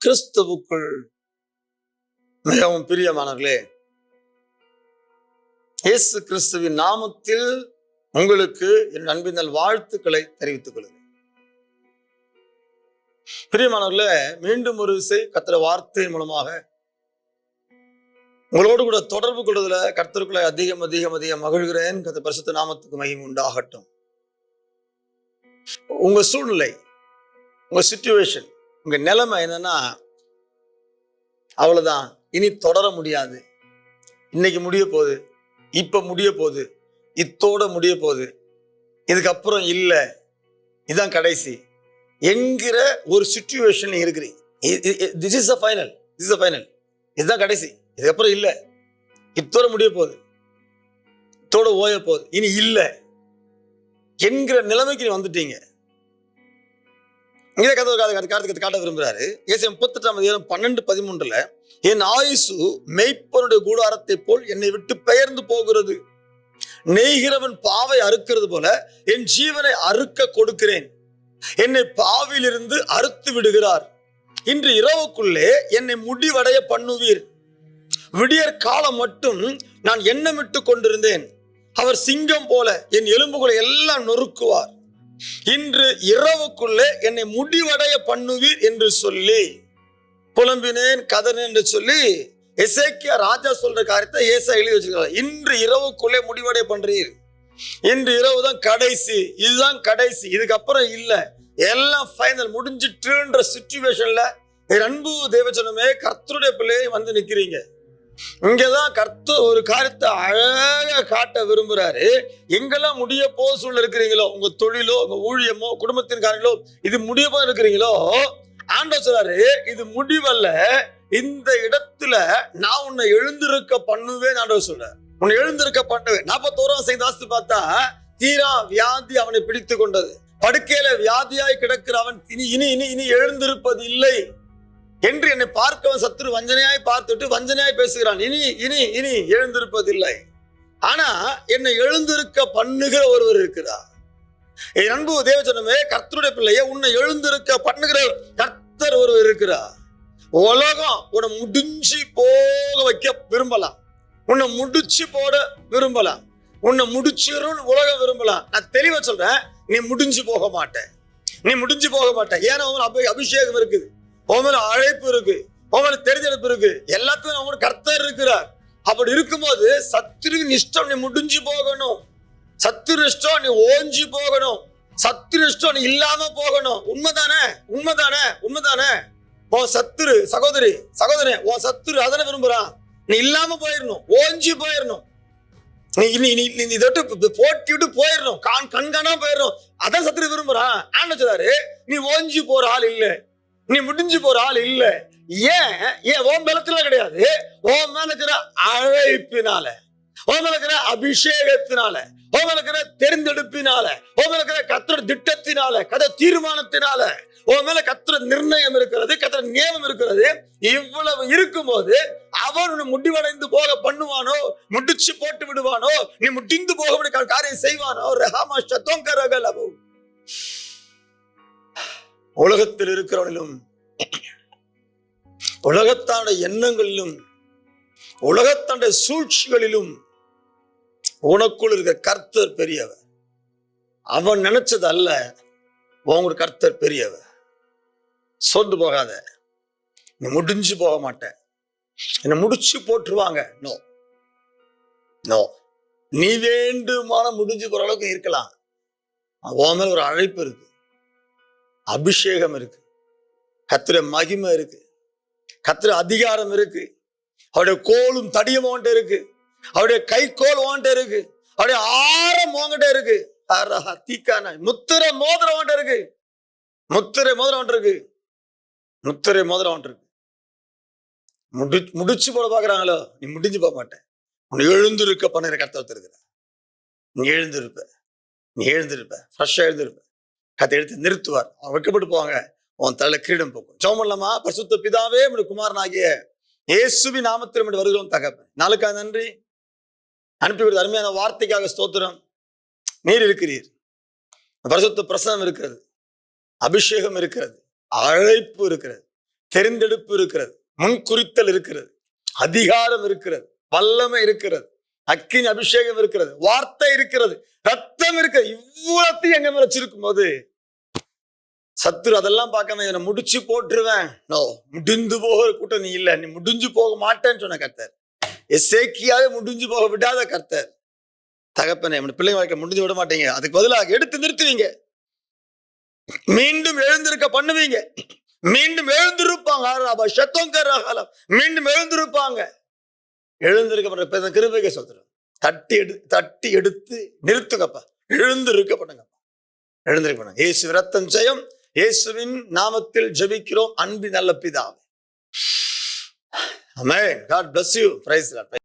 கிறிஸ்துவுக்குள் மிகவும் பிரியமானவர்களே, இயேசு கிறிஸ்துவின் நாமத்தில் உங்களுக்கு என் அன்பின் வாழ்த்துக்களை தெரிவித்துக் கொள்கிறேன். பிரியமானவர்களே, மீண்டும் ஒரு விசை கர்த்தருடைய வார்த்தையின் மூலமாக உங்களோடு கூட தொடர்பு கொள்வதில் கர்த்தருக்குள்ள அதிகம் அதிகம் அதிகம் மகிழ்கிறேன். கர்த்தர் பரிசுத்த நாமத்துக்கு மகிமை உண்டாகட்டும். உங்க சூழ்நிலை, உங்க சிச்சுவேஷன், உங்க நிலைமை என்னன்னா, அவ்வளவுதான், இனி தொடர முடியாது, இன்னைக்கு முடிய போகுது, இப்ப முடிய போகுது, இத்தோட முடிய போகுது, இதுக்கப்புறம் இல்லை, இதுதான் கடைசி என்கிற ஒரு சிச்சுவேஷன் இருக்கிறீங்க. This is the final, this is the final, இதுதான் கடைசி, இதுக்கப்புறம் இல்லை, இத்தோட முடிய போகுது, இத்தோட ஓய போகுது, இனி இல்லை என்கிற நிலைமைக்கு நீ வந்துட்டீங்க. இங்கே காரணத்துக்கு காட்ட விரும்புறாரு. ஏசாயா 38:12-13 என் ஆயுசு மெய்ப்பனுடைய கூடாரத்தை போல் என்னை விட்டு பெயர்ந்து போகிறது. நெய்கிறவன் பாவை அறுக்கிறது போல என் ஜீவனை அறுக்க கொடுக்கிறேன். என்னை பாவிலிருந்து அறுத்து விடுகிறார். இன்று இரவுக்குள்ளே என்னை முடிவடைய பண்ணுவீர். விடியற் காலம் மட்டும் நான் எண்ணமிட்டு கொண்டிருந்தேன். அவர் சிங்கம் போல என் எலும்புகளை எல்லாம் நொறுக்குவார். இன்று இரவுக்குள்ளே என்னை முடிவடைய பண்ணுவீர் என்று சொல்லி புலம்பினேன், கதறினேன் என்று சொல்லி எசேக்கியா ராஜா சொல்ற காரியத்தை ஏசாயா எழுதி வச்சிருக்காரு. இன்று இரவுக்குள்ளே முடிவடைய பண்றீர். இன்று இரவு தான் கடைசி, இதுதான் கடைசி, இதுக்கப்புறம் இல்ல, எல்லாம் ஃபைனல், முடிஞ்சிட்டுன்ற சிச்சுவேஷன்ல அன்பு தேவஜனமே, கர்த்தருடைய பிள்ளையை வந்து நிக்கிறீங்க. இங்கதான் கர்த்தர் ஒரு காரியத்தை அழகா காட்ட விரும்புறாரு. எங்கெல்லாம் முடிய போ சூழ்நிலை இருக்கிறீங்களோ, உங்க தொழிலோ, உங்க ஊழியமோ, குடும்பத்தின் காரியங்களோ, இது முடிய போ இருக்கிறீங்களோ, ஆண்டவர் சொல்றாரு, இது முடிவல்ல, இந்த இடத்துல நான் உன்னை எழுந்திருக்க பண்ணுவேன். ஆண்டவர் சொல்ற, உன்னை எழுந்திருக்க பண்ணுவேன். 41 வாசித்து பார்த்தா, தீரா வியாதி அவனை பிடித்து கொண்டது. படுக்கையில வியாதியாய் கிடக்கிற அவன் இனி இனி இனி இனி எழுந்திருப்பது இல்லை என்று என்னை பார்க்கவன் சத்துரு வஞ்சனையாய் பார்த்துட்டு வஞ்சனையாய் பேசுகிறான். இனி இனி இனி எழுந்திருப்பதில்லை. ஆனா என்னை எழுந்திருக்க பண்ணுகிற ஒருவர் இருக்கிறார். என் அன்பு தேவஜனமே, கர்த்தருடைய பிள்ளையே, உன்னை எழுந்திருக்க பண்ணுகிற கர்த்தர் ஒருவர் இருக்கிறார். உலகம் உன்னை முடிஞ்சு போக வைக்க விரும்பலாம், உன்னை முடிச்சு போட விரும்பலாம், உன்னை முடிச்சிரும் உலகம் விரும்பலாம். நான் தெளிவா சொல்றேன், நீ முடிஞ்சு போக மாட்டேன், நீ முடிஞ்சு போக மாட்டேன். ஏன்னா அபிஷேகம் இருக்குது, உன் அழைப்பு இருக்கு, உன் தெரிஞ்செடுப்பு இருக்கு, எல்லாத்தையும் அவங்க கர்த்தர் இருக்கிறார். அப்படி இருக்கும்போது சத்துரு இஷ்டம் நீ முடிஞ்சு போகணும், சத்துரு இஷ்டம் நீ ஓஞ்சி போகணும், சத்துரு இஷ்டம் நீ இல்லாம போகணும். உண்மைதானே, உண்மைதானே, உண்மைதானே. உன் சத்துரு சகோதரி சகோதரி, உன் சத்துரு அதனை விரும்புறான், நீ இல்லாம போயிடணும், ஓஞ்சி போயிடணும், நீ இதட்டு போட்டி விட்டு போயிடணும், கண்காணா போயிடணும், அதான் சத்துரு விரும்புறான். ஆண்டவரே, நீ ஓஞ்சி போற ஆள் இல்லை, நீ முடிஞ்சு போற ஆள் இல்ல. ஏன் உன் பலத்துல கிடையாது, உன் மேல இருக்கிற அழைப்பினால, உன் மேல இருக்கிற அபிஷேகத்தினால, உன் மேல இருக்கிற தெரிந்தெடுப்பினால, உன் மேல இருக்கிற கர்த்தர் திட்டத்தினால, கர்த்தர் தீர்மானத்தினால, உன் மேல கர்த்தர் நிர்ணயம் இருக்கிறது, கர்த்தர் நியமம் இருக்கிறது. இவ்வளவு இருக்கும்போது அவன் உன்னை முடிவடைந்து போக பண்ணுவானோ, முடிச்சு போட்டு விடுவானோ, நீ முடிந்து போக காரியம் செய்வானோ. உலகத்தில் இருக்கிறவனிலும், உலகத்தான எண்ணங்களிலும், உலகத்தான சூழ்ச்சிகளிலும் உனக்குள் இருக்க கர்த்தர் பெரியவர். அவன் நினைச்சது அல்ல, உங்க கர்த்தர் பெரியவர். சொந்து போகாத, நீ முடிஞ்சு போக மாட்டேன், என்ன முடிச்சு போட்டுருவாங்க. நோ நோ, நீ வேண்டுமான முடிஞ்சு போற அளவுக்கு இருக்கலாம். உன் மேல ஒரு அழைப்பு இருக்கு, அபிஷேகம் இருக்கு, கர்த்தருடைய மகிமை இருக்கு, கர்த்தருடைய அதிகாரம் இருக்கு, அவருடைய கோலும் தடியும் உன்கிட்ட இருக்கு, அவருடைய கைக்கோல் உன்கிட்ட இருக்கு, அவருடைய ஆரம் உன்கிட்ட இருக்கு, முத்திரை மோதிரம் உன்கிட்ட இருக்கு, முத்திரை மோதிரம் உன்கிட்ட இருக்கு, முத்திரை மோதிரம் உன்கிட்ட இருக்கு. முடிச்சு போட பாக்குறாங்களோ, நீ முடிஞ்சு போக மாட்டேன். உன்னை எழுந்திருக்க பண்ணுற கர்த்தர் இருக்கிற, நீ எழுந்திருப்ப, நீ எழுந்திருப்ப, ஃப்ரெஷ்ஷா எழுந்திருப்ப. கத்தை எடுத்து நிறுத்துவார். அவன் வைக்கப்பட்டு போவாங்க, உன் தலையில கிரீடம் போகும். ஜெபம் பண்ணலாமா? பரிசுத்த பிதாவே, உம்முடைய குமாரனாகிய இயேசுவின் நாமத்தில் வருகிறோம் தகப்பன். நாளுக்காக நன்றி, அனுப்பி கொடுத்த அருமையான வார்த்தைக்காக ஸ்தோத்திரம். நீர் இருக்கிறீர், பரிசுத்த பிரசனம் இருக்கிறது, அபிஷேகம் இருக்கிறது, அழைப்பு இருக்கிறது, தெரிந்தெடுப்பு இருக்கிறது, முன்குறித்தல் இருக்கிறது, அதிகாரம் இருக்கிறது, வல்லமை இருக்கிறது, அக்கினி அபிஷேகம் இருக்கிறது, வார்த்தை இருக்கிறது, ரத்தம் இருக்கிறது. இவ்வளத்தையும் எங்க மேல வச்சிருக்கும் போது சத்துரு அதெல்லாம் பார்க்காம இவனை முடிச்சு போட்டுருவேன், நோ, முடிந்து போகிற கூட்டம் நீ இல்ல, நீ முடிஞ்சு போக மாட்டேன்னு சொன்ன கர்த்தர். எசேக்கியாவே முடிஞ்சு போக விடாத கர்த்தர். தகப்பனே, பிள்ளைங்க வாழ்க்கை முடிஞ்சு விட மாட்டீங்க, அதுக்கு பதிலாக எடுத்து நிறுத்துவீங்க, மீண்டும் எழுந்திருக்க பண்ணுவீங்க, மீண்டும் எழுந்திருப்பாங்க, மீண்டும் எழுந்திருப்பாங்க. எழுந்திருக்க பண்ற கிருபைக்கு சொல்றேன், தட்டி எடுத்து நிறுத்துங்கப்பா, எழுந்திருக்க பண்ணுங்கப்பா, எழுந்திருக்க பண்ணுங்க. இயேசு ரத்தம் ஜெயம். இயேசுவின் நாமத்தில் ஜெபிக்கிறோம் அன்பின் நல்ல பிதாவே. ஆமென். God bless you. Praise the Lord.